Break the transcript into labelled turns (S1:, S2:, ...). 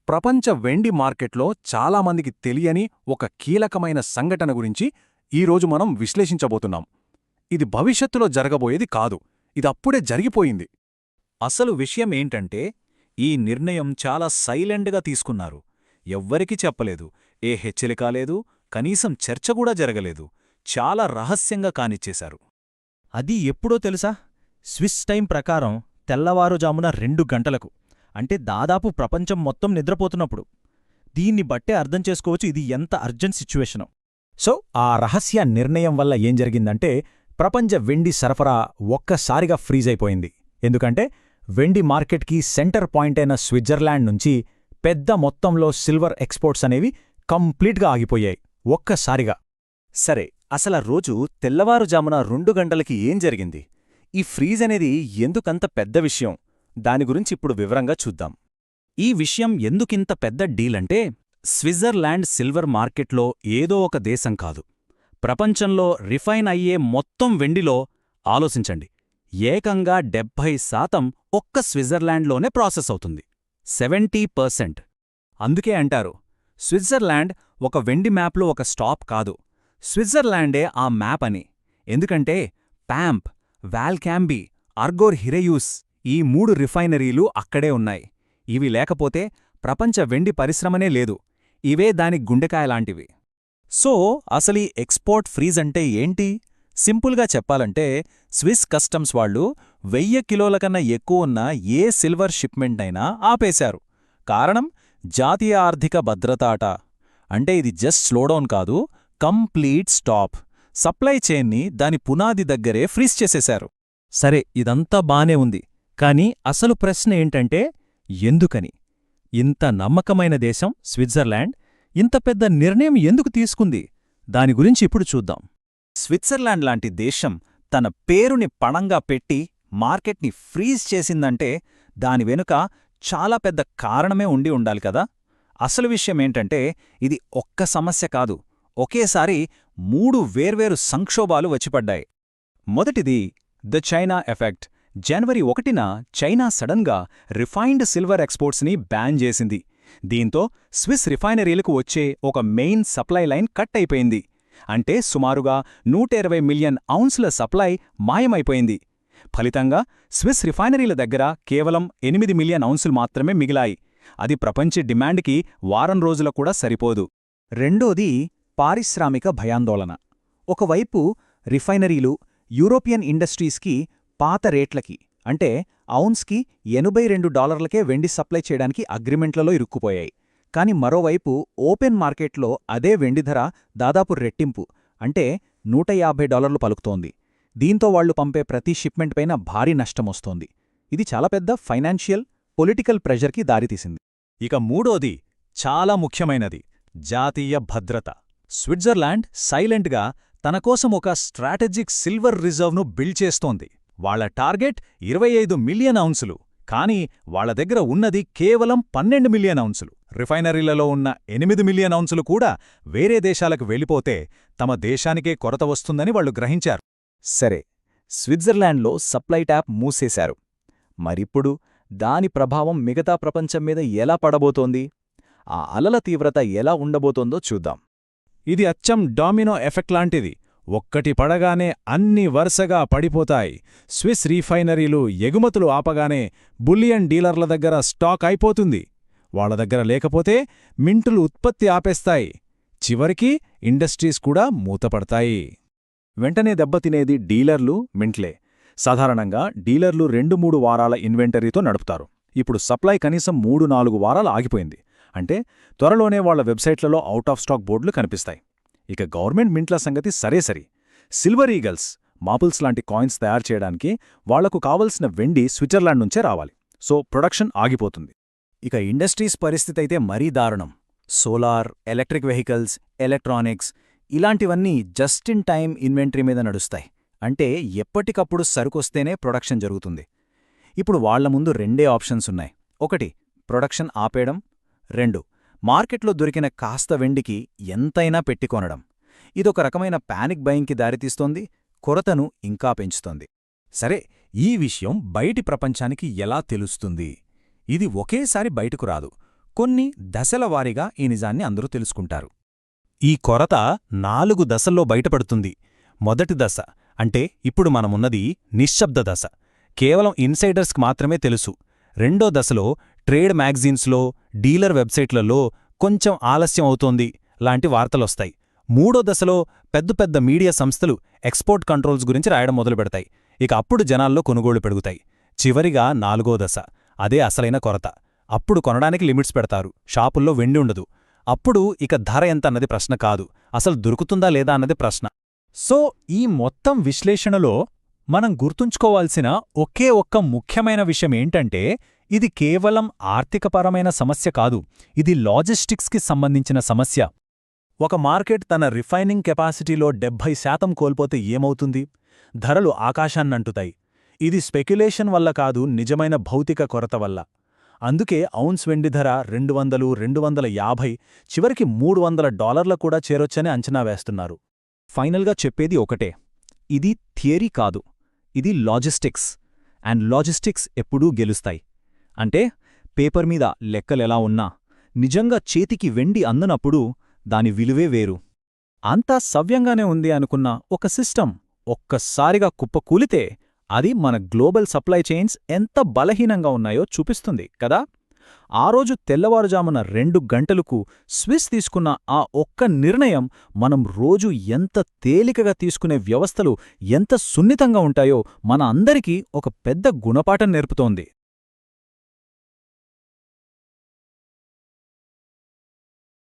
S1: ప్రపంచ వెండి మార్కెట్లో చాలామందికి తెలియని ఒక కీలకమైన సంఘటన గురించి ఈరోజు మనం విశ్లేషించబోతున్నాం. ఇది భవిష్యత్తులో జరగబోయేది కాదు, ఇదప్పుడే జరిగిపోయింది.
S2: అసలు విషయం ఏంటంటే, ఈ నిర్ణయం చాలా సైలెంట్గా తీసుకున్నారు. ఎవ్వరికీ చెప్పలేదు, ఏ హెచ్చరికా లేదు, కనీసం చర్చ కూడా జరగలేదు. చాలా రహస్యంగా కానిచ్చేశారు.
S3: అది ఎప్పుడో తెలుసా? స్విస్ టైం ప్రకారం తెల్లవారుజామున 2 గంటలకు, అంటే దాదాపు ప్రపంచం మొత్తం నిద్రపోతున్నప్పుడు. దీన్ని బట్టే అర్థం చేసుకోవచ్చు ఇది ఎంత అర్జెంట్ సిచ్యువేషనో.
S4: సో ఆ రహస్య నిర్ణయం వల్ల ఏం జరిగిందంటే, ప్రపంచ వెండి సరఫరా ఒక్కసారిగా ఫ్రీజ్ అయిపోయింది. ఎందుకంటే వెండి మార్కెట్కి సెంటర్ పాయింట్ అయిన స్విట్జర్లాండ్ నుంచి పెద్ద మొత్తంలో సిల్వర్ ఎక్స్పోర్ట్స్ అనేవి కంప్లీట్గా ఆగిపోయాయి ఒక్కసారిగా.
S2: సరే, అసల రోజు తెల్లవారుజామున 2 గంటలకి ఏం జరిగింది? ఈ ఫ్రీజ్ అనేది ఎందుకంత పెద్ద విషయం? దాని గురించి ఇప్పుడు వివరంగా చూద్దాం. ఈ విషయం ఎందుకింత పెద్ద డీలంటే, స్విట్జర్లాండ్ సిల్వర్ మార్కెట్లో ఏదో ఒక దేశం కాదు, ప్రపంచంలో రిఫైన్ అయ్యే మొత్తం వెండిలో ఆలోచించండి, ఏకంగా 70% ఒక్క స్విట్జర్లాండ్లోనే ప్రాసెస్ అవుతుంది. 70%. అందుకే అంటారు, స్విట్జర్లాండ్ ఒక వెండి మ్యాప్లో ఒక స్టాప్ కాదు, స్విట్జర్లాండే ఆ మ్యాప్ అని. ఎందుకంటే ప్యాంప్, వాల్కాంబీ, అర్గోర్ హిరేయూస్ ఈ 3 రిఫైనరీలు అక్కడే ఉన్నాయి. ఇవి లేకపోతే ప్రపంచ వెండి పరిశ్రమనే లేదు. ఇవే దాని గుండెకాయలాంటివి. సో అసలీ ఎక్స్పోర్ట్ ఫ్రీజ్ అంటే ఏంటి? సింపుల్గా చెప్పాలంటే, స్విస్ కస్టమ్స్ వాళ్ళు 1000 కిలోల కన్నా ఎక్కువున్న ఏ సిల్వర్ షిప్మెంట్ అయినా ఆపేశారు. కారణం జాతీయ ఆర్థిక భద్రత అట. అంటే ఇది జస్ట్ స్లోడౌన్ కాదు, కంప్లీట్ స్టాప్. సప్లై చైన్ని దాని పునాది దగ్గరే ఫ్రీజ్ చేసేశారు.
S3: సరే, ఇదంతా బానే ఉంది. కాని అసలు ప్రశ్న ఏంటంటే, ఎందుకని? ఇంత నమ్మకమైన దేశం స్విట్జర్లాండ్ ఇంత పెద్ద నిర్ణయం ఎందుకు తీసుకుంది? దాని గురించి ఇప్పుడు చూద్దాం.
S2: స్విట్జర్లాండ్ లాంటి దేశం తన పేరుని పణంగా పెట్టి మార్కెట్ని ఫ్రీజ్ చేసిందంటే దాని వెనుక చాలా పెద్ద కారణమే ఉండి ఉండాలి కదా. అసలు విషయమేంటంటే, ఇది ఒక్క సమస్య కాదు, ఒకేసారి 3 వేర్వేరు సంక్షోభాలు వచ్చిపడ్డాయి. మొదటిది ద చైనా ఎఫెక్ట్. జనవరి 1న చైనా సడన్గా రిఫైన్డ్ సిల్వర్ ఎక్స్పోర్ట్స్ని బ్యాన్ చేసింది. దీంతో స్విస్ రిఫైనరీలకు వచ్చే ఒక మెయిన్ సప్లై లైన్ కట్ అయిపోయింది. అంటే సుమారుగా 120 మిలియన్ ఔన్స్ల సప్లై మాయమైపోయింది. ఫలితంగా స్విస్ రిఫైనరీల దగ్గర కేవలం 8 మిలియన్ ఔన్సులు మాత్రమే మిగిలాయి. అది ప్రపంచ డిమాండ్కి వారం రోజుల కూడా సరిపోదు. రెండోది పారిశ్రామిక భయాందోళన. ఒకవైపు రిఫైనరీలు యూరోపియన్ ఇండస్ట్రీస్కి పాత రేట్లకి, అంటే ఔన్స్కి $82కే వెండి సప్లై చేయడానికి అగ్రిమెంట్లలో ఇరుక్కుపోయాయి. కాని మరోవైపు ఓపెన్ మార్కెట్లో అదే వెండి ధర దాదాపు రెట్టింపు, అంటే $150 పలుకుతోంది. దీంతో వాళ్లు పంపే ప్రతి షిప్మెంట్ పైన భారీ నష్టమొస్తోంది. ఇది చాలా పెద్ద ఫైనాన్షియల్, పొలిటికల్ ప్రెషర్కి దారితీసింది.
S4: ఇక మూడోది చాలా ముఖ్యమైనది, జాతీయ భద్రత. స్విట్జర్లాండ్ సైలెంట్గా తనకోసం ఒక స్ట్రాటజిక్ సిల్వర్ రిజర్వ్ను బిల్డ్ చేస్తోంది. వాళ్ల టార్గెట్ 25 మిలియన్ ఔన్సులు, కానీ వాళ్ల దగ్గర ఉన్నది కేవలం 12 మిలియన్ ఔన్సులు. రిఫైనరీలలో ఉన్న 8 మిలియన్ ఔన్సులు కూడా వేరే దేశాలకు వెళ్ళిపోతే తమ దేశానికే కొరత వస్తుందని వాళ్లు గ్రహించారు.
S2: సరే, స్విట్జర్లాండ్లో సప్లై ట్యాప్ మూసేశారు. మరిప్పుడు దాని ప్రభావం మిగతా ప్రపంచం మీద ఎలా పడబోతోంది? ఆ అలల తీవ్రత ఎలా ఉండబోతోందో చూద్దాం.
S4: ఇది అచ్చం డామినో ఎఫెక్ట్ లాంటిది. ఒక్కటి పడగానే అన్ని వరుసగా పడిపోతాయి. స్విస్ రిఫైనరీలు ఎగుమతులు ఆపగానే బుల్లియన్ డీలర్ల దగ్గర స్టాక్ అయిపోతుంది. వాళ్ల దగ్గర లేకపోతే మింటులు ఉత్పత్తి ఆపేస్తాయి. చివరికి ఇండస్ట్రీస్ కూడా మూతపడతాయి.
S1: వెంటనే దెబ్బతినేది డీలర్లు, మింట్లే. సాధారణంగా డీలర్లు 2-3 వారాల ఇన్వెంటరీతో నడుపుతారు. ఇప్పుడు సప్లై కనీసం 3-4 వారాలు ఆగిపోయింది. అంటే త్వరలోనే వాళ్ల వెబ్సైట్లలో అవుట్ ఆఫ్ స్టాక్ బోర్డులు కనిపిస్తాయి. ఇక గవర్నమెంట్ మింట్ల సంగతి సరేసరి. సిల్వర్ ఈగల్స్, మాపుల్స్ లాంటి కాయిన్స్ తయారు చేయడానికి వాళ్లకు కావలసిన వెండి స్విట్జర్లాండ్ నుంచే రావాలి. సో ప్రొడక్షన్ ఆగిపోతుంది.
S2: ఇక ఇండస్ట్రీస్ పరిస్థితి అయితే మరీ దారుణం. సోలార్, ఎలక్ట్రిక్ వెహికల్స్, ఎలక్ట్రానిక్స్ ఇలాంటివన్నీ జస్ట్ ఇన్ టైం ఇన్వెంటరీ మీద నడుస్తాయి. అంటే ఎప్పటికప్పుడు సరుకొస్తేనే ప్రొడక్షన్ జరుగుతుంది. ఇప్పుడు వాళ్ల ముందు 2 ఆప్షన్స్ ఉన్నాయి. 1 ప్రొడక్షన్ ఆపేయడం, 2 మార్కెట్లో దొరికిన కాస్త వెండికి ఎంతైనా పెట్టికొనడం. ఇదొక రకమైన పానిక్ బయింగ్కి దారితీస్తోంది, కొరతను ఇంకా పెంచుతోంది.
S4: సరే, ఈ విషయం బయటి ప్రపంచానికి ఎలా తెలుస్తుంది? ఇది ఒకేసారి బయటకు రాదు.
S1: కొన్ని దశల వారీగా ఈ నిజాన్ని అందరూ తెలుసుకుంటారు. ఈ కొరత 4 దశల్లో బయటపడుతుంది. మొదటి దశ అంటే ఇప్పుడు మనమున్నది నిశ్శబ్ద దశ. కేవలం ఇన్సైడర్స్కి మాత్రమే తెలుసు. రెండో దశలో ట్రేడ్ మ్యాగజీన్స్లో, డీలర్ వెబ్సైట్లలో కొంచెం ఆలస్యం అవుతోంది లాంటి వార్తలొస్తాయి. మూడో దశలో పెద్ద పెద్ద మీడియా సంస్థలు ఎక్స్పోర్ట్ కంట్రోల్స్ గురించి రాయడం మొదలుపెడతాయి. ఇక అప్పుడు జనాల్లో కొనుగోళ్లు పెరుగుతాయి. చివరిగా 4వ దశ, అదే అసలైన కొరత. అప్పుడు కొనడానికి లిమిట్స్ పెడతారు. షాపుల్లో వెండి ఉండదు. అప్పుడు ఇక ధర ఎంత అన్నది ప్రశ్న కాదు, అసలు దొరుకుతుందా లేదా అన్నది ప్రశ్న.
S2: సో ఈ మొత్తం విశ్లేషణలో మనం గుర్తుంచుకోవాల్సిన ఒకే ఒక్క ముఖ్యమైన విషయమేంటంటే, ఇది కేవలం ఆర్థికపరమైన సమస్య కాదు, ఇది లాజిస్టిక్స్కి సంబంధించిన సమస్య.
S1: ఒక మార్కెట్ తన రిఫైనింగ్ కెపాసిటీలో 70% కోల్పోతే ఏమవుతుంది? ధరలు ఆకాశాన్నంటుతాయి. ఇది స్పెక్యులేషన్ వల్ల కాదు, నిజమైన భౌతిక కొరత వల్ల. అందుకే ఔన్స్ వెండి ధర 200, 250, చివరికి $300 కూడా చేరొచ్చని అంచనా వేస్తున్నారు.
S2: ఫైనల్గా చెప్పేది ఒకటే, ఇది థియరీ కాదు, ఇది లాజిస్టిక్స్. అండ్ లాజిస్టిక్స్ ఎప్పుడూ గెలుస్తాయి. అంటే పేపర్ మీద లెక్కలెలా ఉన్నా, నిజంగా చేతికి వెండి అందనప్పుడు దాని విలువే వేరు.
S1: అంతా సవ్యంగానే ఉంది అనుకున్న ఒక సిస్టమ్ ఒక్కసారిగా కుప్పకూలితే అది మన గ్లోబల్ సప్లై చైన్స్ ఎంత బలహీనంగా ఉన్నాయో చూపిస్తుంది కదా. ఆ రోజు తెల్లవారుజామున 2 గంటలకు స్విస్ తీసుకున్న ఆ ఒక్క నిర్ణయం మనం రోజు ఎంత తేలికగా తీసుకునే వ్యవస్థలు ఎంత సున్నితంగా ఉంటాయో మన అందరికీ ఒక పెద్ద గుణపాఠం నేర్పుతోంది.